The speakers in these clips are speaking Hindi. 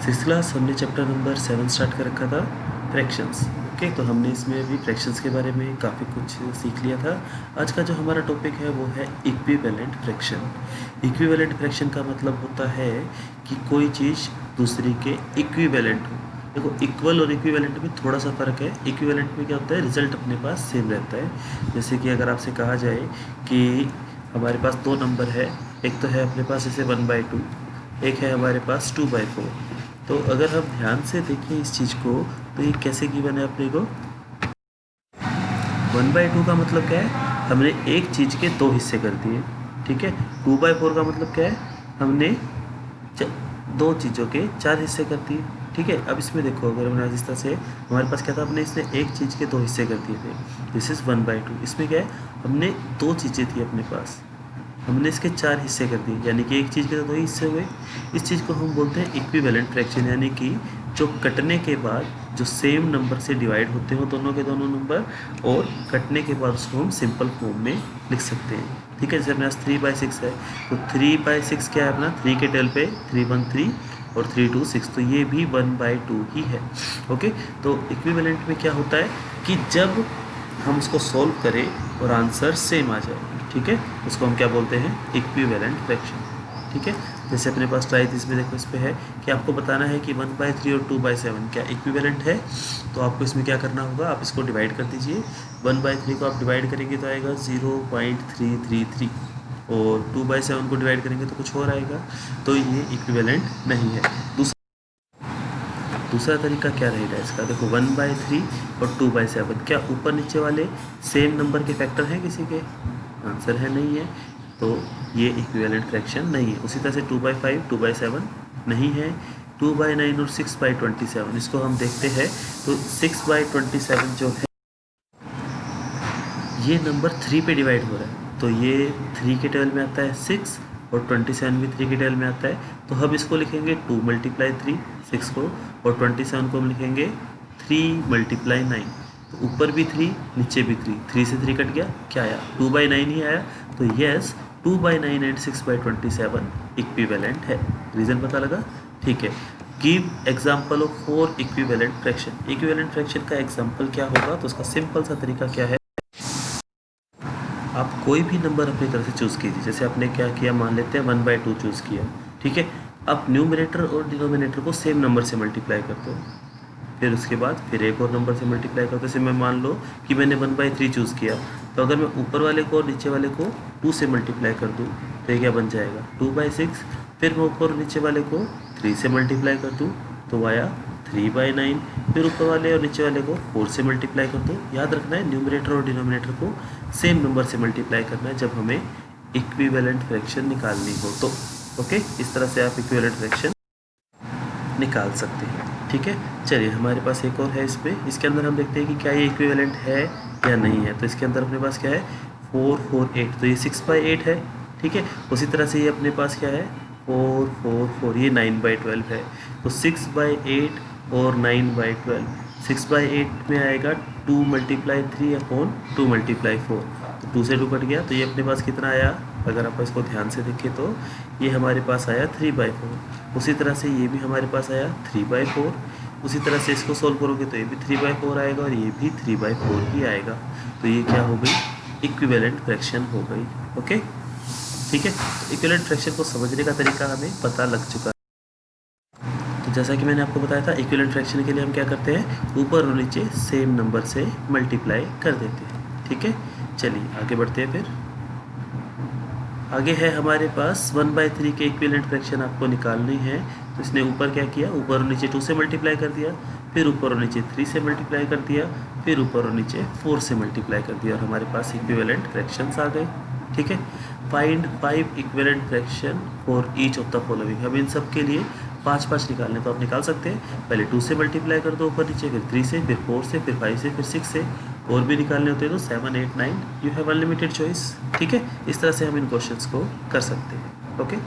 सिक्स क्लास हमने चैप्टर नंबर 7 स्टार्ट कर रखा था, फ्रैक्शंस। ओके, तो हमने इसमें अभी फ्रैक्शंस के बारे में काफ़ी कुछ सीख लिया था। आज का जो हमारा टॉपिक है वो है इक्विवेलेंट फ्रैक्शन। इक्विवेलेंट फ्रैक्शन का मतलब होता है कि कोई चीज़ दूसरी के इक्विवेलेंट हो। देखो, इक्वल और इक्विवेलेंट में थोड़ा सा फ़र्क है। इक्विवेलेंट में क्या होता है, रिजल्ट अपने पास सेम रहता है। जैसे कि अगर आपसे कहा जाए कि हमारे पास दो नंबर है, एक तो है अपने पास जैसे 1/2, एक है हमारे पास 2/4। तो अगर हम ध्यान से देखें इस चीज़ को, तो ये कैसे गिवन है अपने को। 1/2 का मतलब क्या है, हमने एक चीज़ के दो हिस्से कर दिए। ठीक है। 2/4 का मतलब क्या है, हमने दो चीज़ों के चार हिस्से कर दिए। ठीक है। अब इसमें देखो, अगर हमने इस तरह से, हमारे पास क्या था, हमने इसने एक चीज़ के दो हिस्से कर दिए थे। This is 1/2। इसमें क्या है, हमने दो चीज़ें थी अपने पास, हमने इसके चार हिस्से कर दिए, यानी कि एक चीज़ के तो दो हिस्से हुए। इस चीज़ को हम बोलते हैं इक्विवेलेंट फ्रैक्शन, यानी कि जो कटने के बाद जो सेम नंबर से डिवाइड होते हो दोनों के दोनों नंबर, और कटने के बाद उसको हम सिंपल फॉर्म में लिख सकते हैं। ठीक है। जैसे अपने पास 3/6 है, तो 3/6 क्या है अपना, 3 के टेल पे 3 1 3 और 3 2 6, तो ये भी 1/2 ही है। ओके। तो इक्विवेलेंट में क्या होता है कि जब हम उसको सॉल्व करें और आंसर सेम आ जाए, ठीक है, उसको हम क्या बोलते हैं, इक्विवेलेंट फ्रैक्शन। ठीक है। जैसे अपने पास ट्राई इसमें देखो, इस पे है कि आपको बताना है कि 1/3 और 2/7 क्या इक्विवेलेंट है। तो आपको इसमें क्या करना होगा, आप इसको डिवाइड कर दीजिए। 1/3 को आप डिवाइड करेंगे तो आएगा 0.333, और 2/7 को डिवाइड करेंगे तो कुछ और आएगा। तो ये इक्विवेलेंट नहीं है। दूसरा तरीका क्या रहेगा इसका, देखो 1/3 और 2/7 क्या ऊपर नीचे वाले सेम नंबर के फैक्टर हैं किसी के, आंसर है नहीं है, तो ये इक्विवेलेंट फ्रैक्शन नहीं है। उसी तरह से 2/5 2/7 नहीं है। 2/9 और 6/27, इसको हम देखते हैं, तो 6/27 जो है ये नंबर 3 पे डिवाइड हो रहा है, तो ये 3 के टेबल में आता है 6, और 27 भी 3 के टेबल में आता है। तो हम इसको लिखेंगे 2 × 3 6 को, और 27 को हम लिखेंगे 3 × 9। तो ऊपर भी 3 नीचे भी 3, 3 से 3 कट गया, क्या आया, 2/9 ही आया। तो यस, 2/9 एंड 6/27 इक्विवेलेंट है। रीज़न पता लगा। ठीक है। Give example of 4 equivalent fraction. Equivalent fraction का एग्जाम्पल क्या होगा, तो उसका सिंपल सा तरीका क्या है, आप कोई भी नंबर अपनी तरफ से चूज़ कीजिए। जैसे आपने क्या किया, मान लेते हैं 1/2 चूज़ किया। ठीक है। आप न्यूमरेटर और डिनोमिनेटर को सेम नंबर से मल्टीप्लाई करते हो, फिर उसके बाद फिर एक और नंबर से मल्टीप्लाई करते हो। जैसे मैं मान लो कि मैंने 1/3 चूज़ किया, तो अगर मैं ऊपर वाले को और नीचे वाले को 2 से मल्टीप्लाई कर दूँ, तो ये क्या बन जाएगा, 2/6। फिर मैं ऊपर और नीचे वाले को 3 से मल्टीप्लाई कर दूँ, तो आया 3/9। फिर ऊपर वाले और नीचे वाले को 4 से मल्टीप्लाई कर दो। याद रखना है, न्यूमरेटर और डिनोमिनेटर को सेम नंबर से मल्टीप्लाई करना है जब हमें इक्विवेलेंट फ्रैक्शन निकालनी हो तो। ओके, इस तरह से आप इक्विवेलेंट फ्रैक्शन निकाल सकते हैं। ठीक है। चलिए, हमारे पास एक और है इसमें, इसके अंदर हम देखते हैं कि क्या ये इक्विवेलेंट है या नहीं है। तो इसके अंदर अपने पास क्या है, 4 4 8, तो ये 6/8 है। ठीक है। उसी तरह से ये अपने पास क्या है, 4 4 4, ये 9/12 है। तो 6/8 और 9/12, 6/8 में आएगा 2 × 3 अपॉन 2 × 4, तो 2 से 2 कट गया, तो ये अपने पास कितना आया, अगर आप इसको ध्यान से देखें तो ये हमारे पास आया 3/4। उसी तरह से ये भी हमारे पास आया 3/4। उसी तरह से इसको सोल्व करोगे तो ये भी 3/4 आएगा, और ये भी 3/4 ही आएगा। तो ये क्या हो गई, इक्विवेलेंट फ्रैक्शन हो गई। ओके। ठीक है। तो इक्विवेलेंट फ्रैक्शन को समझने का तरीका हमें पता लग चुका है। तो जैसा कि मैंने आपको बताया था, इक्विवेलेंट फ्रैक्शन के लिए हम क्या करते हैं, ऊपर और नीचे सेम नंबर से मल्टीप्लाई कर देते हैं। ठीक है। चलिए आगे बढ़ते हैं। फिर आगे है हमारे पास 1/3 के इक्विवेलेंट फ्रैक्शन आपको निकालनी है। तो इसने ऊपर क्या किया, ऊपर और नीचे 2 से मल्टीप्लाई कर दिया, फिर ऊपर और नीचे 3 से मल्टीप्लाई कर दिया, फिर ऊपर और नीचे 4 से मल्टीप्लाई कर दिया, और हमारे पास इक्विवेलेंट फ्रैक्शंस आ गए। ठीक है। Find 5 equivalent fraction for each of the following. हम इन सब के लिए 5 निकालने, तो आप निकाल सकते हैं। पहले 2 से मल्टीप्लाई कर दो ऊपर नीचे, फिर 3 से, फिर 4 से, फिर 5 से, फिर 6 से, और भी निकालने होते हैं तो 7 8 9, यू हैव अनलिमिटेड चॉइस। ठीक है। इस तरह से हम इन क्वेश्चंस को कर सकते हैं। ओके।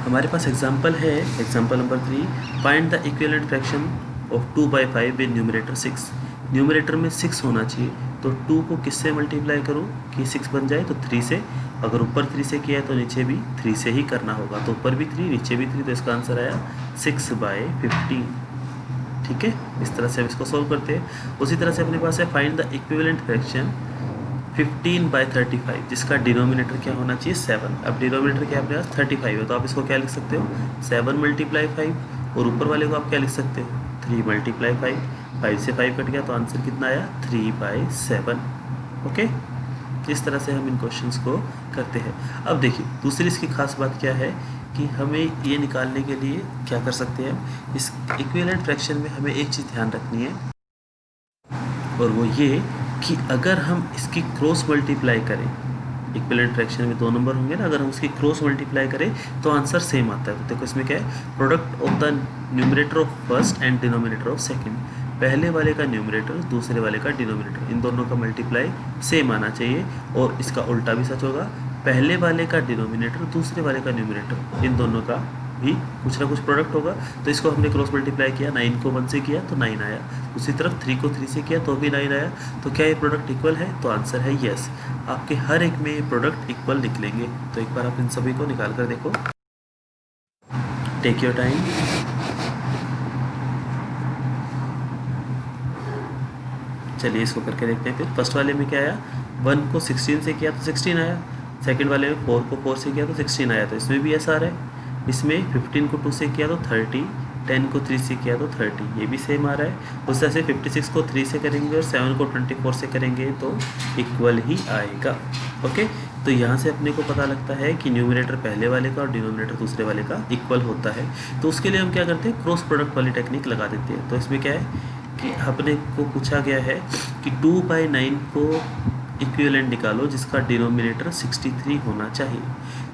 हमारे पास एग्जांपल है, example number 3, find the equivalent fraction of 2/5 with numerator 6। Numerator में 6 होना चाहिए, तो 2 को किससे मल्टीप्लाई करूँ कि 6 बन जाए, तो 3 से। अगर ऊपर 3 से किया है तो नीचे भी 3 से ही करना होगा, तो ऊपर भी 3 नीचे भी 3, तो इसका आंसर आया 6/15। ठीक है, इस तरह से हम इसको सॉल्व करते हैं। उसी तरह से अपने पास है फाइंड द इक्विवेलेंट फ्रैक्शन 15/35, जिसका डिनोमिनेटर क्या होना चाहिए 7। अब डिनोमिनेटर क्या अपने पास 35 है, तो आप इसको क्या लिख सकते हो 7 × 5, और ऊपर वाले को आप क्या लिख सकते हो 3 × 5। 5 से 5 कट गया, तो आंसर कितना आया 3/7। ओके, इस तरह से हम इन क्वेश्चंस को करते हैं। अब देखिए दूसरी इसकी खास बात क्या है कि हमें ये निकालने के लिए क्या कर सकते हैं, इस इक्विवेलेंट फ्रैक्शन में हमें एक चीज़ ध्यान रखनी है, और वो ये कि अगर हम इसकी क्रॉस मल्टीप्लाई करें, इक्विवेलेंट फ्रैक्शन में 2 नंबर होंगे ना, अगर हम उसकी क्रॉस मल्टीप्लाई करें तो आंसर सेम आता है। तो देखो इसमें क्या है, product of the numerator of first and denominator of second, पहले वाले का न्यूमरेटर दूसरे वाले का डिनोमिनेटर, इन दोनों का मल्टीप्लाई सेम आना चाहिए। और इसका उल्टा भी सच होगा, पहले वाले का डिनोमिनेटर दूसरे वाले का न्यूमरेटर, इन दोनों का भी कुछ ना कुछ प्रोडक्ट होगा। तो इसको हमने क्रॉस मल्टीप्लाई किया, 9 को 1 से किया तो 9 आया, दूसरी तरफ 3 को 3 से किया तो भी 9 आया। तो क्या ये प्रोडक्ट इक्वल है, तो आंसर है यस। आपके हर एक में ये प्रोडक्ट इक्वल निकलेंगे। तो एक बार आप इन सभी को निकाल कर देखो, टेक योर टाइम। चलिए इसको करके देखते हैं। फिर फर्स्ट वाले में क्या आया, 1 को 16 से किया तो 16 आया, सेकंड वाले में 4 को 4 से किया तो 16 आया, तो इसमें भी ऐसा आ रहा है। इसमें 15 को 2 से किया तो 30, 10 को 3 से किया तो 30, ये भी सेम आ रहा है। उस तरह से 56 को 3 से करेंगे और 7 को 24 से करेंगे तो इक्वल ही आएगा। ओके, तो यहाँ से अपने को पता लगता है कि न्यूमरेटर पहले वाले का और डिनोमिनेटर दूसरे वाले का इक्वल होता है। तो उसके लिए हम क्या करते हैं, क्रॉस प्रोडक्ट वाली टेक्निक लगा देते हैं। तो इसमें क्या है कि अपने को पूछा गया है कि 2/9 को इक्विवेलेंट निकालो जिसका डिनोमिनेटर 63 होना चाहिए।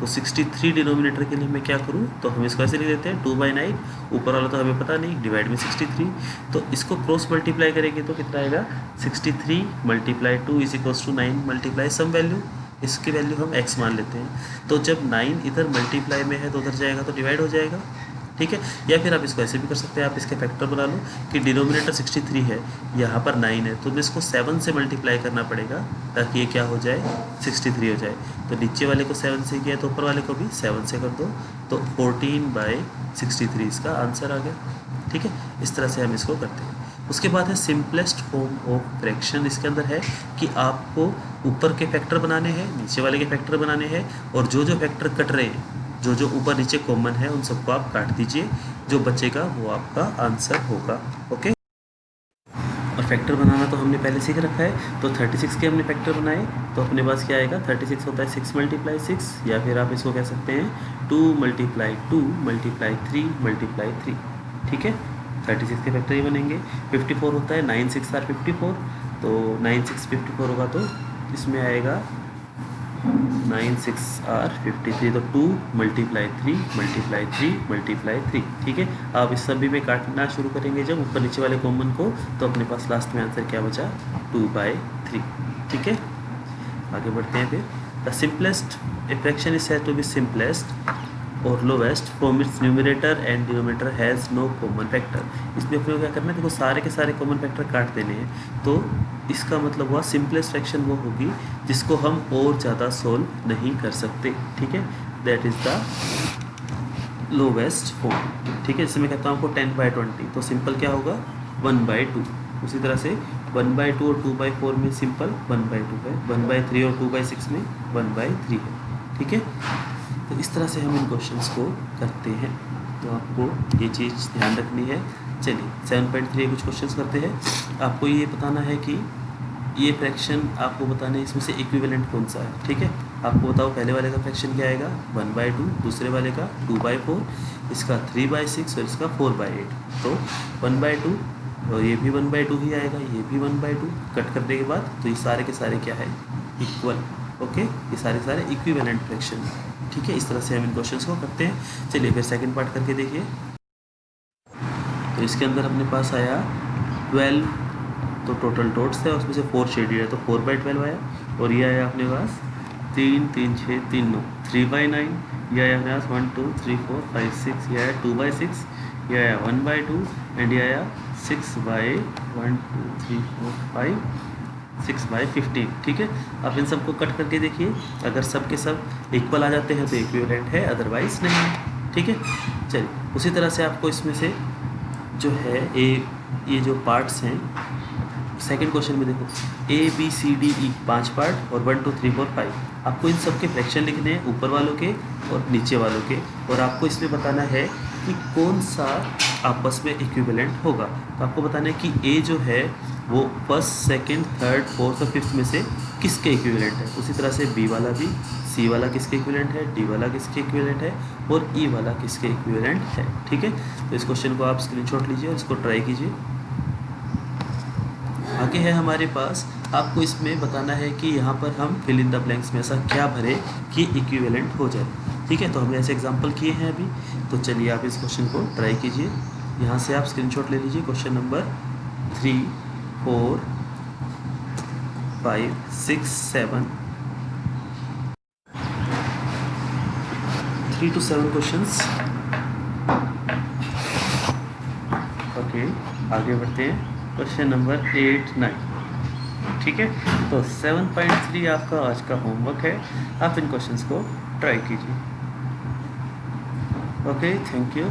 तो 63 डिनोमिनेटर के लिए मैं क्या करूं, तो हम इसको ऐसे लिख देते हैं 2/9, ऊपर वाला तो हमें पता नहीं, डिवाइड में 63। तो इसको क्रॉस मल्टीप्लाई करेंगे तो कितना आएगा 63 × 2 = 9 मल्टीप्लाई सम वैल्यू, इसकी वैल्यू हम x मान लेते हैं। तो जब 9 इधर मल्टीप्लाई में है तो उधर जाएगा तो डिवाइड हो जाएगा। ठीक है, या फिर आप इसको ऐसे भी कर सकते हैं, आप इसके फैक्टर बना लो कि डिनोमिनेटर 63 है, यहाँ पर 9 है, तो मैं इसको 7 से मल्टीप्लाई करना पड़ेगा ताकि ये क्या हो जाए 63 हो जाए। तो नीचे वाले को 7 से किया तो ऊपर वाले को भी 7 से कर दो, तो 14/63 इसका आंसर आ गया। ठीक है, इस तरह से हम इसको करते हैं। उसके बाद है सिंपलेस्ट फॉर्म ऑफ फ्रैक्शन। इसके अंदर है कि आपको ऊपर के फैक्टर बनाने हैं, नीचे वाले के फैक्टर बनाने हैं, और जो जो फैक्टर कट रहे हैं, जो जो ऊपर नीचे कॉमन है उन सबको आप काट दीजिए, जो बचेगा वो आपका आंसर होगा। ओके, और फैक्टर बनाना तो हमने पहले सीख रखा है। तो 36 के हमने फैक्टर बनाए, तो अपने पास क्या आएगा, 36 होता है 6 × 6, या फिर आप इसको कह सकते हैं 2 × 2 × 3 × 3। ठीक है, 36 के फैक्टर ही बनेंगे। 54 होता है 9 × 6 = 54, तो 9 × 6 = 54 होगा, तो इसमें आएगा 9 × 6 = 53, तो 2 × 3 × 3 × 3। ठीक है, आप इस सभी में काटना शुरू करेंगे जब ऊपर नीचे वाले कॉमन को, तो अपने पास लास्ट में आंसर क्या बचा 2/3। ठीक है, आगे बढ़ते हैं। फिर the simplest fraction is said to be simplest और lowest from its numerator and denominator has no common factor. इसमें अपने को क्या करना है, देखो सारे के सारे कॉमन फैक्टर काट देने हैं। तो इसका मतलब हुआ सिंपलेस्ट फ्रैक्शन वो होगी जिसको हम और ज़्यादा सोल्व नहीं कर सकते। ठीक है, that is the lowest form. ठीक है, जैसे मैं कहता हूँ आपको 10/20, तो सिंपल क्या होगा 1/2। उसी तरह से 1/2 और 2/4 में सिंपल 1/2 है, 1/3 और 2/6 में 1/3 है। ठीक है, तो इस तरह से हम इन क्वेश्चंस को करते हैं, तो आपको ये चीज़ ध्यान रखनी है। चलिए 7.3 कुछ क्वेश्चंस करते हैं। आपको ये बताना है कि ये फ्रैक्शन आपको बताना है इसमें से इक्विवेलेंट कौन सा है। ठीक है, आपको बताओ पहले वाले का फ्रैक्शन क्या आएगा 1/2, दूसरे वाले का 2/4, इसका 3/6 और इसका 4/8। तो 1/2 और ये भी 1/2 ही आएगा, ये भी 1/2, कट करने के बाद तो ये सारे के सारे क्या है इक्वल। ओके, ये सारे सारे इक्विवेलेंट फ्रैक्शन। ठीक है, इस तरह से हम इन क्वेश्चंस को करते हैं। चलिए फिर सेकंड पार्ट करके देखिए। तो इसके अंदर अपने पास आया 12, तो टोटल डॉट्स है उसमें से 4 शेडेड है, तो 4/12 आया। और ये आया अपने पास 3, 3, 6, 3, 9, 3/9। ये आया अपने पास 1, 2, 3, 4, 5, 6। ये आया 2/6, ये आया 1/2 एंड ये आया 6/1 2 3 4 5 6/15, ठीक है। अब इन सबको कट करके देखिए, अगर सब के सब इक्वल आ जाते हैं तो इक्विवेलेंट है, अदरवाइज नहीं है, ठीक है। चलिए उसी तरह से आपको इसमें से जो है ये जो पार्ट्स हैं, सेकंड क्वेश्चन में देखो ABCDE 5 पार्ट और 1 2 3 4 5, आपको इन सब के फ्रैक्शन लिखने हैं, ऊपर वालों के और नीचे वालों के, और आपको इसमें बताना है कि कौन सा आपस में इक्विवेलेंट होगा। तो आपको बताना है कि A जो है वो फर्स्ट सेकंड थर्ड फोर्थ और फिफ्थ में से किसके इक्विवेलेंट है, उसी तरह से B वाला भी, C वाला किसके इक्विवेलेंट है, D वाला किसके इक्विवेलेंट है और E वाला किसके इक्विवेलेंट है, ठीक है। तो इस क्वेश्चन को आप स्क्रीनशॉट लीजिए और इसको ट्राई कीजिए। आगे है हमारे पास, आपको इसमें बताना है कि यहाँ पर हम फिल इन द ब्लैंक्स में ऐसा क्या भरें कि इक्विवेलेंट हो जाए, ठीक है। तो हमने ऐसे एग्जांपल किए हैं अभी, तो चलिए आप इस क्वेश्चन को ट्राई कीजिए। यहाँ से आप स्क्रीनशॉट ले लीजिए, question number 3 4 5 6 7 3 to 7 questions. Okay आगे बढ़ते हैं, क्वेश्चन नंबर 8 9, ठीक है। तो 7.3 आपका आज का होमवर्क है, आप इन क्वेश्चंस को ट्राई कीजिए। Okay thank you.